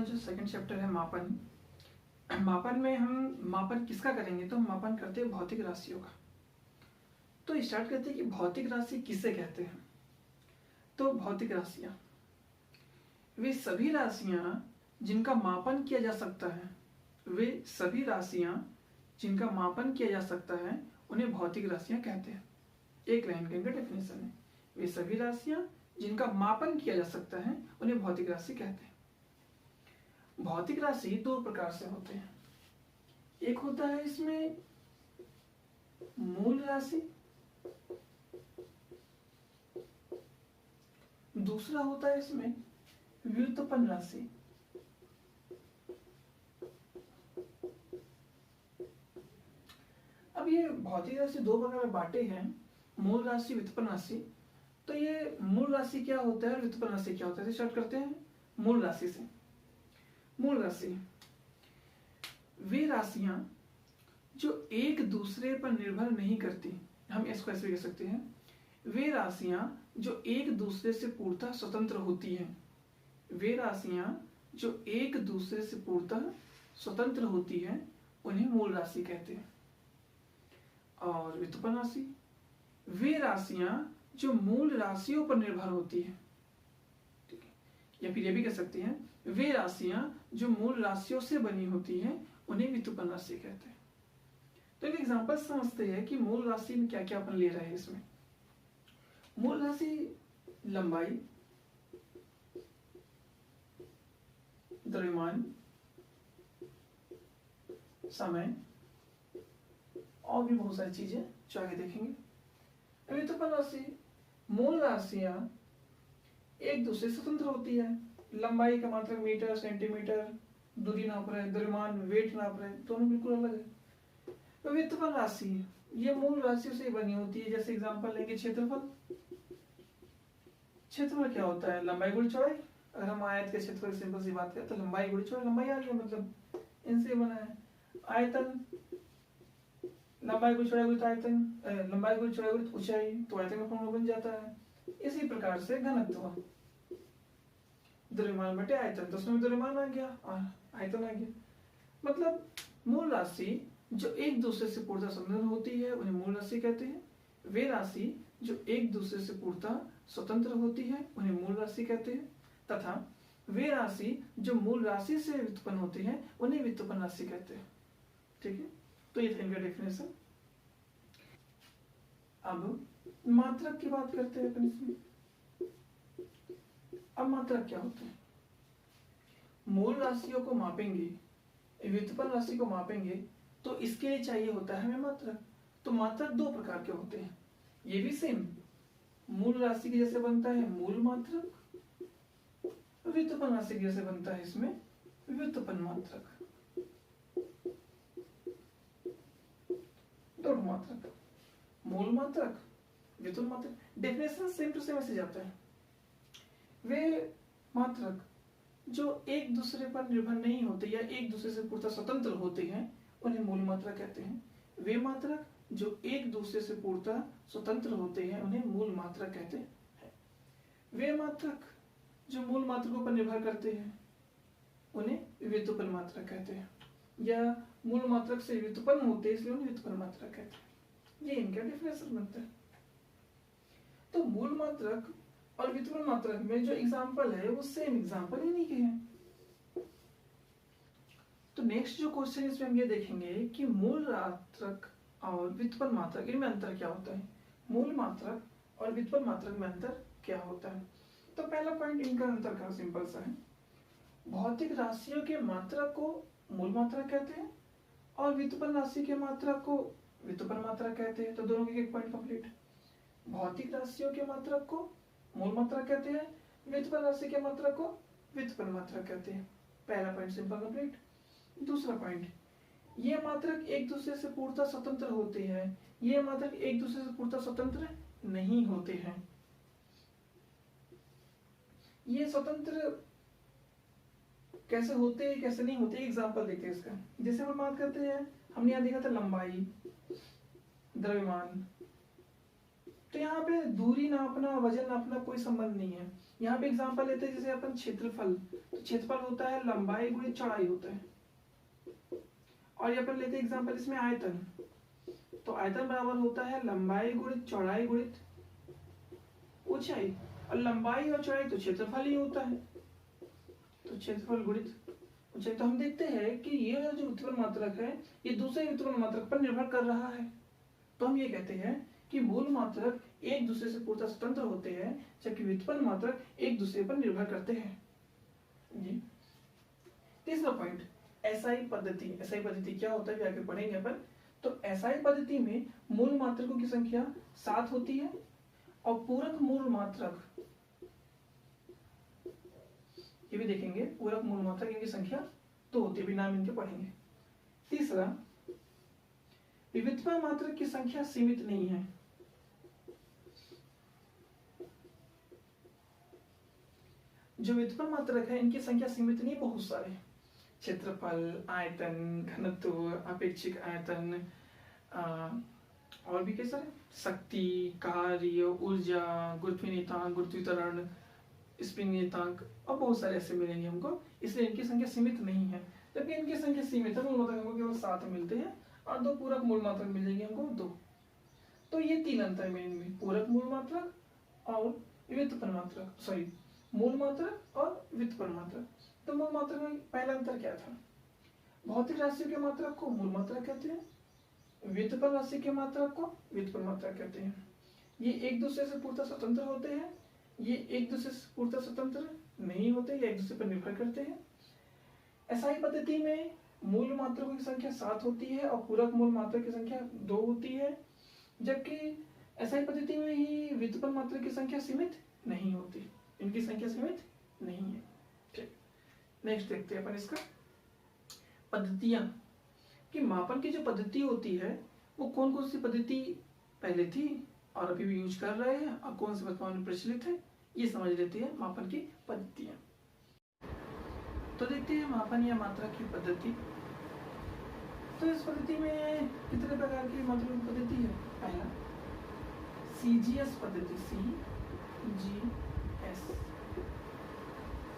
हमारा जो second chapter है मापन, मापन में हम मापन किसका करेंगे, तो हम मापन करते हैं भौतिक राशियों का। तो स्टार्ट करते हैं कि भौतिक राशि किसे कहते हैं। तो भौतिक राशियां वे सभी राशियां जिनका मापन किया जा सकता है, वे सभी राशियां जिनका मापन किया जा सकता है उन्हें भौतिक राशियां कहते हैं। एक लाइन का इनका डेफिनेशन है, वे सभी राशियां जिनका मापन किया जा सकता है उन्हें भौतिक राशि कहते हैं। भौतिक राशि दो प्रकार से होते हैं, एक होता है इसमें मूल राशि, दूसरा होता है इसमें व्युत्पन्न राशि। अब ये भौतिक राशि दो प्रकार में बांटे हैं, मूल राशि, व्युत्पन्न राशि। तो ये मूल राशि क्या होता है और व्युत्पन्न राशि क्या होता है, स्टार्ट करते हैं मूल राशि से। मूल राशि वे राशियां जो एक दूसरे पर निर्भर नहीं करती, हम इसको ऐसे कह सकते हैं, वे राशियां जो एक दूसरे से पूर्णतः स्वतंत्र होती हैं। वे राशियां जो एक दूसरे से पूर्णतः स्वतंत्र होती हैं उन्हें मूल राशि कहते हैं। और व्युत्पन्न राशि वे राशियां जो मूल राशियों पर निर्भर होती है, ठीक है, या फिर ये भी कह सकते हैं वे राशियां जो मूल राशियों से बनी होती हैं उन्हें व्युत्पन्न राशि कहते हैं। तो एक एग्जांपल समझते हैं कि मूल राशि में क्या क्या अपन ले रहे हैं। इसमें मूल राशि लंबाई, द्रव्यमान, समय और भी बहुत सारी चीजें जो आगे देखेंगे। व्युत्पन्न राशि मूल राशियां एक दूसरे से स्वतंत्र होती है, लंबाई का मात्रक मीटर, सेंटीमीटर, दूरी नाप रहे हैं, द्रव्यमान वेट नाप रहे हैं, दोनों बिल्कुल अलग है। तो व्युत्पन्न राशि ये मूल राशियों से बनी होती है। जैसे एग्जांपल लेंगे क्षेत्रफल। क्षेत्रफल क्या होता है, लंबाई गुणी चौड़ाई। अगर हम आयत के क्षेत्रफल सिंपल सी बात करें तो लंबाई गुणी चौड़ाई, लंबाई आ गया, मतलब इनसे बना है। आयतन लंबाई गुणी चौड़ाई गुणित आयतन, लंबाई गुणी चौड़ाई गुणित ऊंचाई, तो आयतन का फॉर्मूला बन जाता है। इसी प्रकार से घनत्व द्रव्यमान बटे आयतन, तो उसमें द्रव्यमान आ गया और आयतन आ गया। मतलब मूल राशि जो एक दूसरे से पूर्णतः स्वतंत्र होती है उन्हें मूल राशि कहते हैं। वे राशि जो एक दूसरे से पूर्णतः स्वतंत्र होती है उन्हें मूल राशि कहते हैं, तथा वे राशि जो मूल राशि से व्युत्पन्न होती है उन्हें व्युत्पन्न राशि कहते हैं। ठीक है, तो ये था इनका डेफिनेशन। अब मात्रक की बात करते हैं अपन इसमें। अब मात्रक क्या होते हैं, मूल राशियों को मापेंगे, व्युत्पन्न राशि को मापेंगे, तो इसके लिए चाहिए होता है हमें मात्रक। तो मात्रक दो प्रकार के होते हैं, ये भी सेम मूल राशि के जैसे बनता है मूल मात्रक, व्युत्पन्न राशि के जैसे बनता है इसमें व्युत्पन्न मात्रक। दोनों मात्रक, मूल मात्रक, व्युत्पन्न मात्रक, डेफिनेशन सेम टू सेम ऐसे जाता है। वे मात्रक जो एक दूसरे पर निर्भर नहीं होते या एक दूसरे से पूर्णतः स्वतंत्र होते हैं उन्हें मूल मात्रक कहते हैं। वे मात्रक जो एक दूसरे से पूर्णतः स्वतंत्र होते हैं उन्हें मूल मात्रक कहते हैं। वे मात्रक जो मूल मात्रकों पर निर्भर करते हैं उन्हें व्युत्पन्न मात्रक कहते हैं, या मूल मात्रक से व्युत्पन्न होते हैं इसलिए उन्हें व्युत्पन्न मात्रक कहते हैं। ये इनका डेफिनेशन बनता है। तो मूल मात्रक और व्युत्पन्न मात्रक में जो एग्जांपल है वो सेम एग्जांपल इन्हीं के हैं। तो नेक्स्ट जो क्वेश्चन इसमें हम ये देखेंगे कि मूल मात्रक और व्युत्पन्न मात्रक इनमें अंतर क्या होता है, मूल मात्रक और व्युत्पन्न मात्रक में अंतर क्या होता है। तो पहला पॉइंट इनका अंतर का सिंपल सा है, भौतिक राशियों के मात्रक को मूल मात्रक कहते हैं और व्युत्पन्न राशि के मात्रक को व्युत्पन्न मात्रक कहते हैं। तो दोनों के एक पॉइंट कंप्लीट। भौतिक राशियों के मात्रक को मूल मात्रक कहते हैं, व्युत्पन्न राशि के मात्रक को व्युत्पन्न मात्रक कहते हैं। पहला पॉइंट सिंपल कंप्लीट। दूसरा पॉइंट, ये मात्रक एक दूसरे से पूर्णतः स्वतंत्र होते हैं, ये मात्रक एक दूसरे से पूर्णतः स्वतंत्र नहीं होते हैं। ये स्वतंत्र कैसे होते हैं कैसे नहीं होते, एग्जांपल देखते हैं इसका। जैसे हम बात करते हैं, हमने यहाँ देखा था लंबाई, द्रव्यमान, तो यहाँ यहाँ पे दूरी नापना, वजन नापना कोई संबंध नहीं है। यहाँ पे एग्जांपल लेते हैं, जैसे अपन क्षेत्रफल, तो क्षेत्रफल होता है लंबाई गुणित चौड़ाई होता है। और ये अपन लेते हैं एग्जांपल इसमें आयतन, तो आयतन बराबर होता है लंबाई गुणित चौड़ाई गुणित ऊंचाई, और लंबाई और चौड़ाई तो क्षेत्रफल ही होता है, तो क्षेत्रफल गुणित ऊंचाई। तो हम देखते हैं कि ये जो व्युत्पन्न मात्रक है ये दूसरे व्युत्पन्न मात्रक पर निर्भर कर रहा है। तो हम ये कहते हैं कि मूल मात्रक एक दूसरे से पूर्णतः स्वतंत्र होते हैं, जबकि व्युत्पन्न मात्रक एक दूसरे पर निर्भर करते हैं जी। तीसरा पॉइंट, एसआई पद्धति। एसआई पद्धति क्या होता है आगे पढ़ेंगे अपन। तो एसआई पद्धति में मूल मात्रकों की संख्या 7 होती है और पूरक मूल मात्रक, ये भी देखेंगे, पूरक मूल मात्रक इनकी संख्या 2 होती है, भी नाम इनके पढ़ेंगे। तीसरा, व्युत्पन्न मात्रक की संख्या सीमित नहीं है। जो व्युत्पन्न मात्रक है इनकी संख्या सीमित नहीं, बहुत सारे, क्षेत्रफल, आयतन, घनत्व, अपेक्षिक आयतन, और भी कई सारे, शक्ति, कार्य, ऊर्जा, गुरुत्वाकर्षण, गुरुत्वाकर्षण, स्प्रिंग नियतांक, और बहुत सारे ऐसे मिलेंगे हमको, इसलिए इनकी संख्या सीमित नहीं है। जबकि इनकी संख्या सीमित है, मूल मात्रक हमको केवल 7 मिलते हैं और 2 पूरक मूल मात्रक मिल जाएंगे हमको 2। तो ये 3 अंतर है इनमें, पूरक मूल मात्रक और व्युत्पन्न मात्रक, सॉरी मूल मात्रक और व्युत्पन्न मात्रक। तो मूल मात्रक में पहला अंतर क्या था, भौतिक राशियों के मात्रक को मूल मात्रक कहते हैं, व्युत्पन्न राशि के मात्रक को व्युत्पन्न मात्रक कहते हैं। ये एक दूसरे से पूर्णतः स्वतंत्र होते हैं, ये एक दूसरे से पूर्णतः स्वतंत्र नहीं होते, ये एक दूसरे पर निर्भर करते हैं। एसआई पद्धति में मूल मात्रकों की संख्या 7 होती है और पूरक मूल मात्रक की संख्या 2 होती है, जबकि एसआई पद्धति में ही व्युत्पन्न मात्रक की संख्या सीमित नहीं होती, इनकी संख्या सीमित नहीं है। ठीक, नेक्स्ट देखते हैं अपन इसका पद्धतियां, कि मापन की जो पद्धति होती है वो कौन कौन सी पद्धति पहले थी और अभी भी यूज कर रहे हैं और कौन सी वर्तमान में प्रचलित है, ये समझ लेते हैं मापन की पद्धतियां। तो देखते हैं मापन या मात्रा की पद्धति। तो इस पद्धति में कितने प्रकार की मात्रा की पद्धति है। पहला सीजीएस पद्धति, CGS,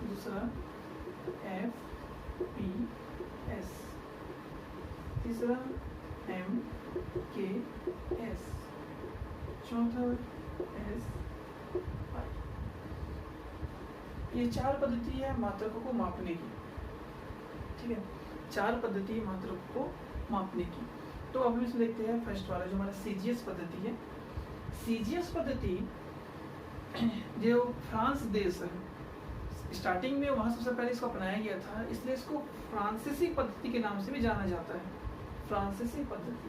दूसरा FPS, तीसरा MKS, चौथा SI। ये 4 पद्धति है मात्रकों को मापने की। ठीक है, 4 पद्धति मात्रकों को मापने की। तो अब हम इसमें देखते हैं फर्स्ट वाला जो हमारा सीजीएस पद्धति है। सीजीएस पद्धति जो फ्रांस देश है, स्टार्टिंग में वहां सबसे पहले इसको अपनाया गया था, इसलिए इसको फ्रांसीसी पद्धति के नाम से भी जाना जाता है, फ्रांसीसी पद्धति।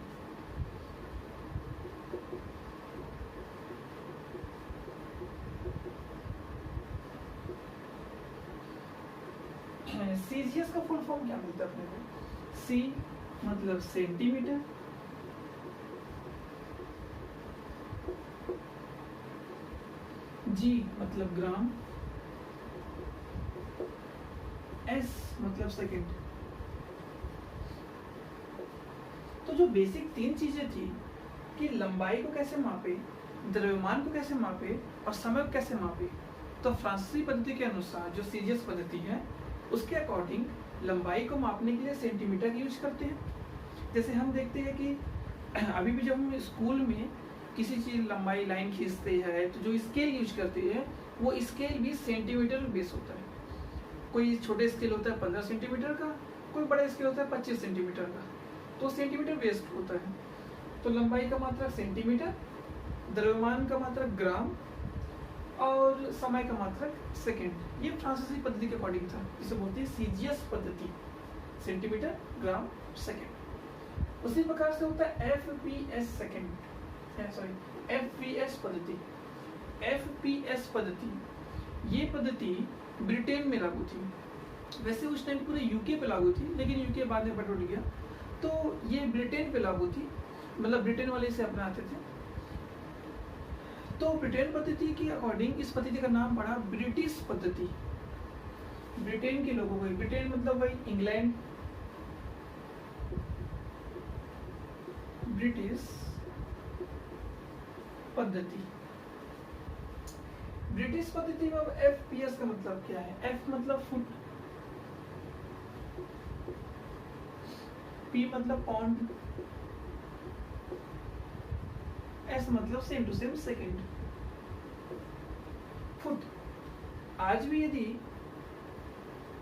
सीजीएस का फुल फॉर्म क्या मिलता है अपने को, सी मतलब सेंटीमीटर, जी मतलब ग्राम, एस मतलब सेकंड। तो जो बेसिक 3 चीजें थी कि लंबाई को कैसे मापे, द्रव्यमान को कैसे मापे और समय को कैसे मापे, तो फ्रांसीसी पद्धति के अनुसार जो सीजीएस पद्धति है उसके अकॉर्डिंग लंबाई को मापने के लिए सेंटीमीटर यूज करते हैं। जैसे हम देखते हैं कि अभी भी जब हम स्कूल में किसी चीज लंबाई लाइन खींचते हैं तो जो स्केल यूज करते हैं वो स्केल भी सेंटीमीटर बेस होता है। कोई छोटे स्केल होता है 15 सेंटीमीटर का, कोई बड़ा स्केल होता है 25 सेंटीमीटर का, तो सेंटीमीटर बेस्ड होता है। तो लंबाई का मात्रक सेंटीमीटर, द्रव्यमान का मात्रक ग्राम और समय का मात्रक सेकंड। ये फ्रांसीसी पद्धति के अकॉर्डिंग था, इसे बोलते हैं सीजीएस पद्धति, सेंटीमीटर, ग्राम, सेकंड। उसी प्रकार से होता है एफपीएस सेकंड, सॉरी एफपीएस पद्धति। एफपीएस पद्धति, ये पद्धति ब्रिटेन में लागू थी। वैसे उस टाइम पूरे यूके पे लागू थी, लेकिन यूके बाद में बटोर गया, तो ये ब्रिटेन पे लागू थी, मतलब ब्रिटेन वाले इसे अपनाते थे। तो ब्रिटेन पद्धति के अकॉर्डिंग इस पद्धति का नाम पड़ा ब्रिटिश पद्धति। ब्रिटेन के लोगों को, ब्रिटेन मतलब वही इंग्लैंड, ब्रिटिश पद्धति। ब्रिटिश पद्धति में अब FPS का मतलब क्या है? F मतलब फुट, P मतलब पॉन्ड, S मतलब same to same second. Foot, आज भी यदि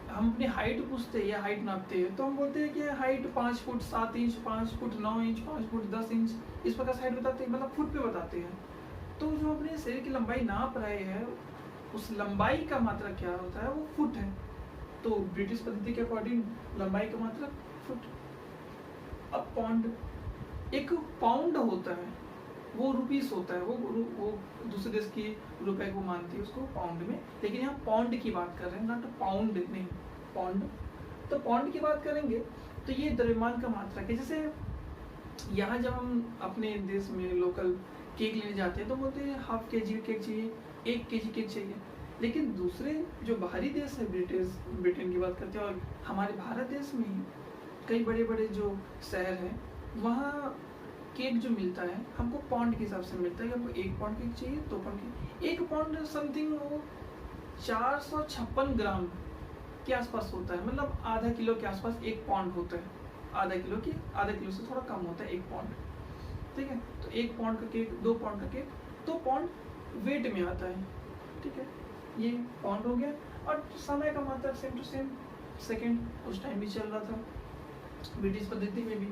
हम अपनी हाइट पूछते हैं या हाइट नापते हैं तो हम बोलते हैं कि height 5 foot 7 inch, 5 foot 9 inch, 5 foot 10 inch, इस प्रकार से हाइट बताते हैं, मतलब फुट पे बताते हैं। तो जो अपने शरीर की लंबाई नाप रहे हैं उस लंबाई का मात्रा क्या होता है? वो फुट है। तो ब्रिटिश पद्धति के अकॉर्डिंग लंबाई का मात्रा फुट। अब पौंड, एक पाउंड होता है वो रुपीस होता है, वो दूसरे देश की रुपए को मानती है उसको पाउंड में, लेकिन यहाँ पौंड की बात कर रहे हैं, नॉट पाउंड, नहीं पौंड। तो पौंड की बात करेंगे तो ये द्रव्यमान का मात्रा है। जैसे यहाँ जब हम अपने देश में लोकल केक लेने जाते हैं तो बोलते हैं हाफ केजी केक चाहिए, 1 केजी केक चाहिए, लेकिन दूसरे जो बाहरी देश है, ब्रिटेन की बात करते हैं, और हमारे भारत देश में ही कई बड़े बड़े जो शहर हैं वहाँ केक जो मिलता है हमको पौंड के हिसाब से मिलता है कि हमको 1 पौंड केक चाहिए, 2 पौंड केक। 1 पौंड समथिंग वो 456 ग्राम के आसपास होता है, मतलब आधा किलो के आसपास 1 पौंड होता है। आधा किलो से थोड़ा कम होता है 1 पौंड, ठीक है। तो 1 पौंड का केक, 2 पौंड का केक, 2 पौंड वेट में आता है, ठीक है। ये पौंड हो गया। और समय का मात्रा सेम टू सेम सेकेंड, उस टाइम भी चल रहा था ब्रिटिश पद्धति में भी।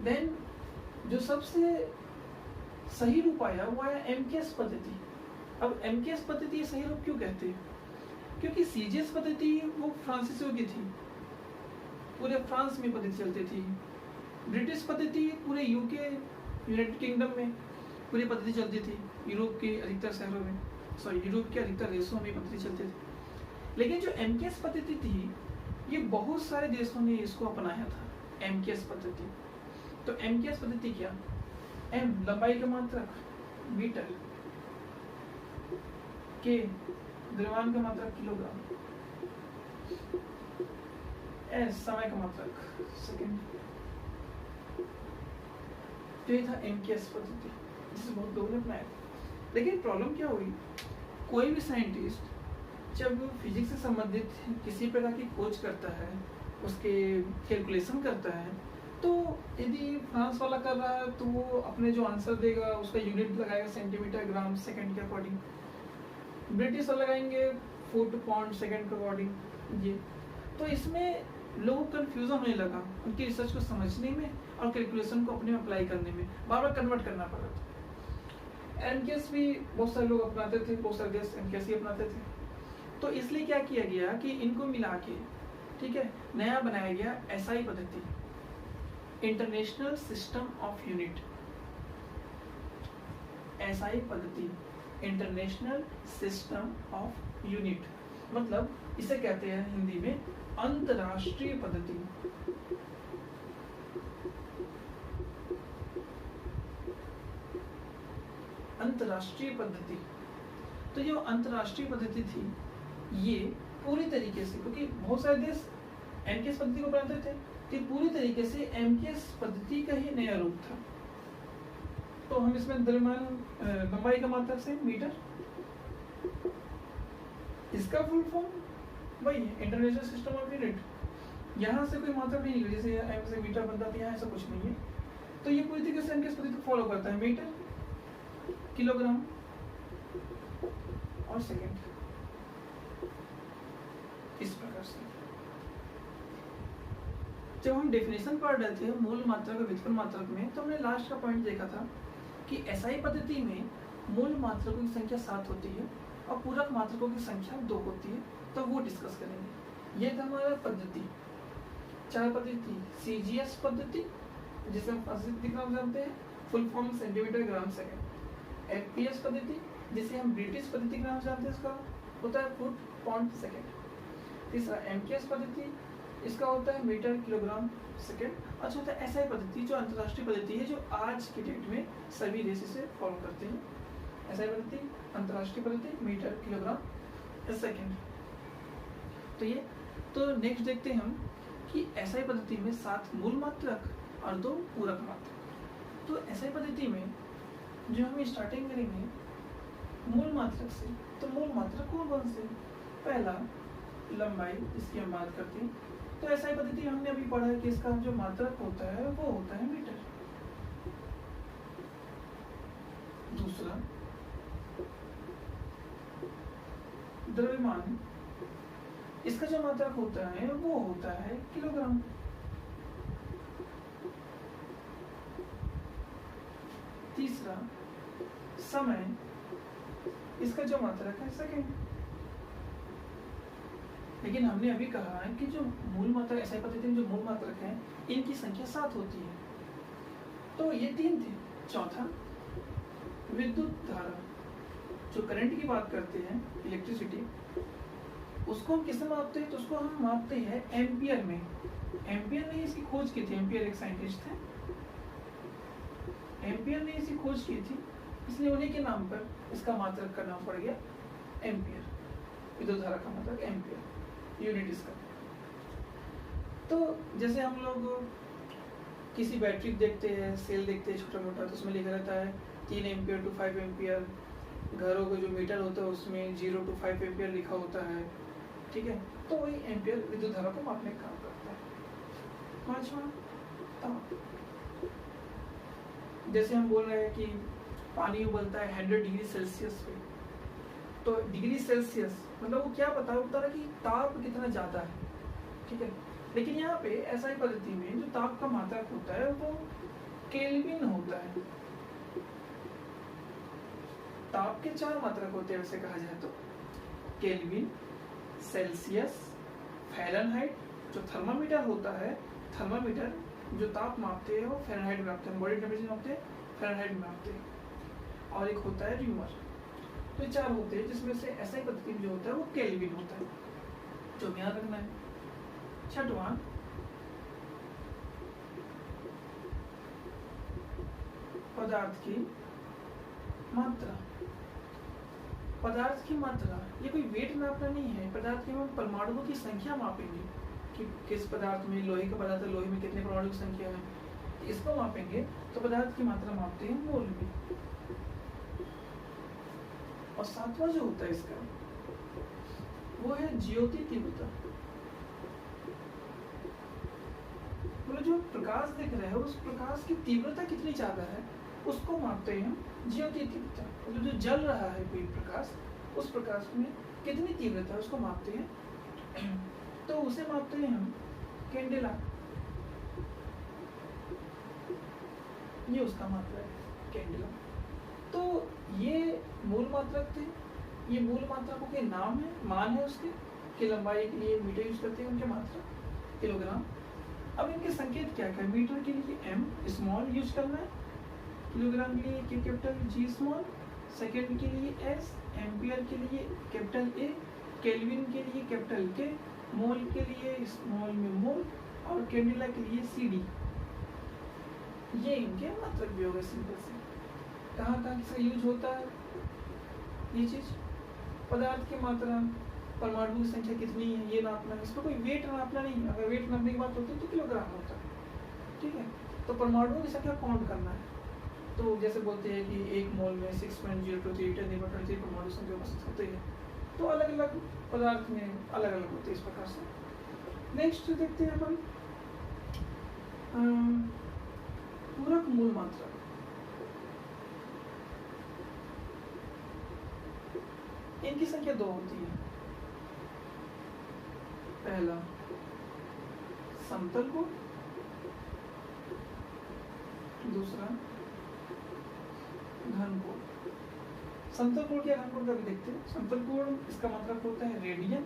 देन जो सबसे सही रूप आया वो आया MKS पद्धति। अब MKS पद्धति सही रूप क्यों कहते हैं? क्योंकि CGS पद्धति वो फ्रांसीसियों की थी, पूरे फ्रांस में पद्धति चलती थी। ब्रिटिश पद्धति पूरे UK, यूनाइटेड किंगडम में पूरी पद्धति चलती थी। यूरोप के अधिकतर शहरों में, यूरोप के अधिकतर देशों में पद्धति चलती थी। लेकिन जो MKS पद्धति थी ये बहुत सारे देशों ने इसको अपनाया था, MKS पद्धति। तो MKS पद्धति क्या? M लंबाई का मात्रक मीटर, K द्रव्यमान का मात्रक किलोग्राम, S समय का मात्रक सेकंड। तो ये था MKS पद्धति, जिसे बहुत लोगों ने अपनाया। लेकिन प्रॉब्लम क्या हुई, कोई भी साइंटिस्ट जब फिजिक्स से संबंधित किसी प्रकार की खोज करता है, उसके कैलकुलेशन करता है, तो यदि फ्रांस वाला कर रहा है तो वो अपने जो आंसर देगा उसका यूनिट लगाएगा सेंटीमीटर, ग्राम, सेकंड के अकॉर्डिंग। ब्रिटिश वाला लगाएंगे फुट, पौंड, सेकंड के अकॉर्डिंग। ये तो इसमें लोगों को कंफ्यूजन होने लगा उनकी रिसर्च को समझने में और कैलकुलेशन को अपने में अप्लाई करने में, बार बार कन्वर्ट करना पड़ा था। MKS भी बहुत सारे लोग अपनाते थे, बहुत सारे देश MKS ही अपनाते थे। तो इसलिए क्या किया गया कि इनको मिला के, ठीक है, नया बनाया गया SI पद्धति, international system of unit. SI पद्धति, इंटरनेशनल सिस्टम ऑफ यूनिट, मतलब इसे कहते हैं हिंदी में अंतरराष्ट्रीय पद्धति। अंतरराष्ट्रीय पद्धति। तो जो अंतरराष्ट्रीय पद्धति थी ये पूरी तरीके से, क्योंकि बहुत सारे देश MKS पद्धति को अपनाते थे, कि पूरी तरीके से MKS पद्धति का ही नया रूप था। तो हम इसमें द्रव्यमान लंबाई का मात्रक से मीटर, इसका फुल फॉर्म वही है इंटरनेशनल सिस्टम ऑफ यूनिट। यहाँ से कोई मात्रक नहीं निकली, जैसे M से मीटर बनता था, यहाँ ऐसा कुछ नहीं है। तो ये पूरी तरीके से MKS पद्धति को फॉलो करता है, मीटर, किलोग्राम और सेकेंड, इस प्रकार से। जब हम डेफिनेशन पढ़ रहे थे मूल मात्रक और व्युत्पन्न मात्रक में, तो हमने लास्ट का पॉइंट देखा था कि SI पद्धति में मूल मात्रकों की संख्या 7 होती है और पूरक मात्रकों की संख्या 2 होती है। तो वो डिस्कस करेंगे। ये था हमारा पद्धति, 4 पद्धति। CGS पद्धति जिसे हम पद्धति नाम जानते हैं, फुल फॉर्म सेंटीमीटर, ग्राम, सेकंड। FPS पद्धति जिसे हम ब्रिटिश पद्धति के नाम जानते हैं, इसका होता है फुट, पौंड, सेकंड। तीसरा MKS पद्धति, इसका होता है मीटर, किलोग्राम, सेकंड। अच्छा होता है SI पद्धति जो अंतरराष्ट्रीय पद्धति है, जो आज के डेट में सभी देश इसे फॉलो करते हैं। SI पद्धति, अंतरराष्ट्रीय पद्धति, मीटर, किलोग्राम, सेकंड। तो नेक्स्ट देखते हैं हम कि SI पद्धति में 7 मूल मात्रक और 2 पूरक मात्रक। तो SI पद्धति में जो हम स्टार्टिंग करेंगे मूल मात्रक से। तो मूल मात्रक कौन कौन से? पहला लंबाई, इसकी हम बात करते हैं। तो ऐसा ही पद्धति हमने अभी पढ़ा है कि इसका जो मात्रक होता है वो होता है मीटर। दूसरा द्रव्यमान, इसका जो मात्रक होता है वो होता है किलोग्राम। तीसरा समय, इसका जो मात्रक है सेकंड। लेकिन हमने अभी कहा है कि जो मूल मात्रक, ऐसा पद्धति में जो मूल मात्रक है इनकी संख्या 7 होती है। तो ये 3 थे। चौथा विद्युत धारा, जो करंट की बात करते हैं, इलेक्ट्रिसिटी, उसको हम किससे मापते हैं? तो उसको हम मापते हैं एम्पियर में। एम्पियर ने इसकी खोज की थी, एम्पियर एक साइंटिस्ट थे, एम्पियर ने इसकी खोज की थी, इसलिए उन्हीं के नाम पर इसका मात्रक का नाम पड़ गया एम्पियर। विद्युत धारा का मात्रक एम्पियर, यूनिट इसका। तो जैसे हम लोग किसी बैटरी देखते हैं, सेल देखते हैं छोटा मोटा, तो उसमें लिखा रहता है 3 एम्पियर टू 5 एम्पियर। घरों का जो मीटर होता है उसमें 0 to 5 एम्पियर लिखा होता है, ठीक है। तो वही एम्पियर विद्युत धारा को मापने का काम करता है। पांचवा ताप, जैसे हम बोल रहे हैं कि पानी उबलता है 100 डिग्री सेल्सियस पे, तो डिग्री सेल्सियस मतलब वो क्या बता रहा कि ताप कितना ज्यादा है, ठीक है। लेकिन यहाँ पे ऐसा ही पद्धति में जो ताप का मात्रक होता है वो केल्विन होता है। ताप के 4 मात्रक होते हैं वैसे कहा जाए तो, केल्विन, सेल्सियस, फ़ारेनहाइट। जो थर्मामीटर होता है, थर्मामीटर जो ताप मापते हैं वो फ़ारेनहाइट में मापते हैं, बॉडी टेम्परेचर मापते हैं फ़ारेनहाइट में मापते हैं। और एक होता है र्यूमर। तो ये 4 होते हैं, जिसमें से ऐसा ही पद्धति में जो होता है वो केल्विन होता है, जो ध्यान रखना है। छठवां पदार्थ की मात्रा। पदार्थ की मात्रा ये कोई वेट नापना नहीं है। पदार्थ की हम परमाणुओं की संख्या मापेंगे कि किस पदार्थ में, लोहे का पदार्थ है, लोहे में कितने परमाणु की संख्या है, इसको मापेंगे। तो पदार्थ की मात्रा मापते हैं मोल में। और 7वां जो होता है इसका वो है ज्योति तीव्रता। मतलब जो प्रकाश दिख रहा है उस प्रकाश की तीव्रता कितनी ज्यादा है उसको मापते हैं हम ज्योति तीव्रता। मतलब जो जल रहा है कोई प्रकाश, उस प्रकाश में कितनी तीव्रता है उसको मापते हैं। तो उसे मापते हैं हम कैंडेला, ये उसका मात्रा है कैंडेला। तो ये मूल मात्रक थे। ये मूल मात्रकों के नाम है, मान है उसके, कि लंबाई के लिए मीटर यूज करते हैं, उनके मात्रा किलोग्राम। अब इनके संकेत क्या क्या? मीटर के लिए m स्मॉल यूज करना है, किलोग्राम के लिए K capital, G small, second के लिए S, एम्पियर के लिए कैपिटल A, केल्विन के लिए कैपिटल K, मोल के लिए स्मॉल में मोल, और कैंडेला के लिए CD। ये इनके मात्रक भी हो गए सिंपल से। कहाँ कहाँ किसका यूज होता है ये चीज? पदार्थ की मात्रा, परमाणु की संख्या कितनी है ये नापना है। इसको कोई वेट नापना नहीं है। अगर वेट नापने की बात होती है तो किलोग्राम होता है, ठीक है। तो परमाणुओं की संख्या काउंट करना है। तो जैसे बोलते हैं कि 1 मोल में 6.023 10^23 परमाणु संख्या उपस्थित होती है। तो अलग अलग पदार्थ में अलग अलग होते हैं इस प्रकार से। नेक्स्ट देखते हैं अपन पूरक मूल मात्रा। इनकी संख्या 2 होती है। पहला समतल कोण, दूसरा घन कोण। समतल कोण या घन कोण का भी देखते हैं। समतल कोण इसका मतलब होता है रेडियन,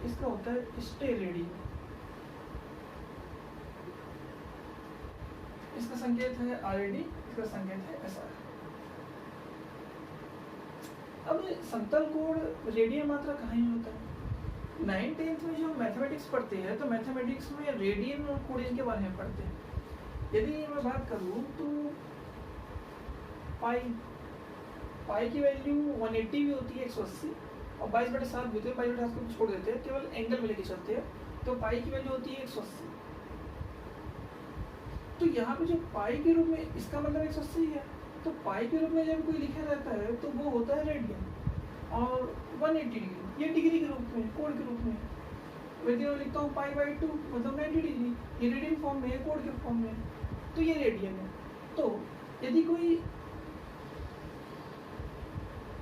इसका होता है स्टेरेडियन। इसका संकेत है RD, इसका संकेत है SR। अब समतल कोण रेडियन मात्रा कहाँ ही होता है? 9th-10th में जो मैथमेटिक्स पढ़ते हैं तो मैथमेटिक्स में रेडियन और कोणीय के बारे में पढ़ते हैं। यदि मैं बात करूँ तो पाई की वैल्यू 180 भी होती है, 180, और 22/7 भी होती है। 22/7 को छोड़ देते हैं, केवल एंगल में लेके चलते हैं। तो पाई की वैल्यू होती है 180। तो यहाँ पे जो पाई के रूप में इसका मतलब 180 है, तो पाई के रूप में जब कोई लिखा रहता है तो वो होता है रेडियन। और 180 डिग्री ये डिग्री के रूप में, कोड के रूप में। यदि मैं लिखता हूँ पाई बाई 2 मतलब 90 डिग्री, ये रेडियन फॉर्म में है, कोड के फॉर्म में, तो ये रेडियन है। तो यदि कोई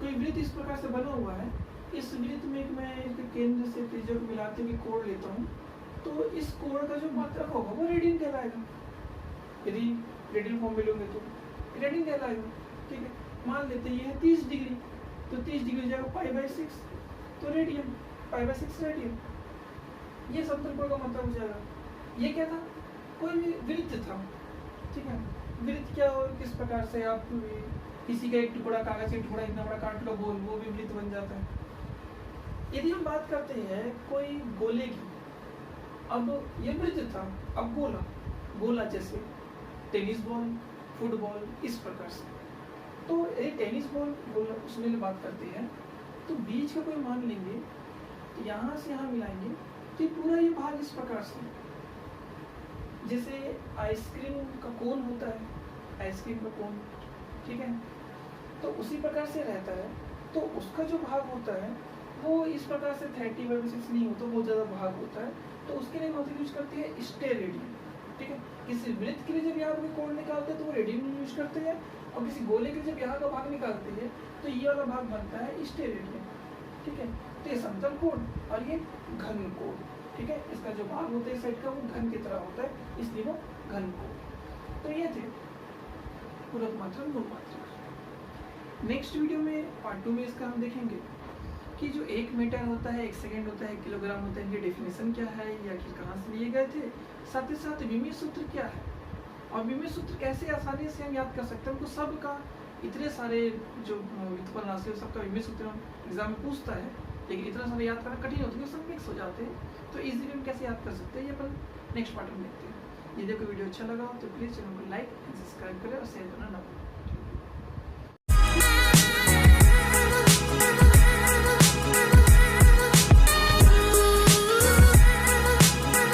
वृत्त इस प्रकार से बना हुआ है, इस वृत्त में मैं इसके केंद्र से त्रिज्या को मिलाते हुए कोण लेता हूँ, तो इस कोण का जो मात्रक होगा वो रेडियन कहलाएगा। यदि रेडियन फॉर्म में लोगे तो रेडियन कहलाएगा। ठीक है, मान लेते हैं ये है 30 डिग्री, तो 30 डिग्री जाएगा पाई बाई 6, तो रेडियन, पाई बाई 6 रेडियन। ये समतल कोण का मतलब हो जाएगा। ये क्या था, कोई भी वृत्त था। ठीक है, वृत्त क्या हो, किस प्रकार से आप किसी का एक टुकड़ा, कागज का टुकड़ा इतना बड़ा काट लो गोल, वो भी वृत्त बन जाता है। यदि हम बात करते हैं कोई गोले की, अब ये वृत्त था, अब गोला, गोला जैसे टेनिस बॉल, फुटबॉल, इस प्रकार से। तो ये टेनिस बॉल गोला उसमें बात करते हैं, तो बीच का कोई मान लेंगे, तो यहाँ से यहाँ मिलाएंगे, तो पूरा ये भाग इस प्रकार से, जैसे आइसक्रीम का कोन होता है, आइसक्रीम का कोन, ठीक है, तो उसी प्रकार से रहता है। तो उसका जो भाग होता है वो इस प्रकार से 30/6 नहीं होता, बहुत ज़्यादा भाग होता है। तो उसके लिए हम यूज करते हैं स्टेरेडियन। ठीक है, किसी वृत्त के लिए जब यहाँ पे कोण निकालते हैं तो वो रेडियन यूज करते हैं, और किसी गोले के लिए जब यहाँ का भाग निकालते हैं तो ये वाला भाग बनता है स्टेरेडियन। ठीक है, तो ये समतल कोण और ये घन कोण। ठीक है, इसका जो भाग होता है इस साइड का वो घन की तरह होता है, इसलिए वो घन कोण। तो ये थे पूरक मात्रक, मूल मात्रक। नेक्स्ट वीडियो में पार्ट 2 में इसका हम देखेंगे कि जो 1 मीटर होता है, 1 सेकेंड होता है, किलोग्राम होता है, इनकी डेफिनेशन क्या है या कि कहाँ से लिए गए थे, साथ ही साथ विमीय सूत्र क्या है और विमीय सूत्र कैसे आसानी से हम याद कर सकते हैं। उनको सब का, इतने सारे जो व्युत्पन्न राशि है सबका विमीय सूत्र एग्जाम में पूछता है, लेकिन इतना सारे याद करना कठिन होता है, सब मिक्स हो जाते हैं। तो इजीली हम कैसे याद कर सकते हैं ये अपन नेक्स्ट पार्ट में देखते हैं। यदि कोई वीडियो अच्छा लगा हो तो प्लीज़ चैनल को लाइक एंड सब्सक्राइब करें और शेयर करना ना भूलें।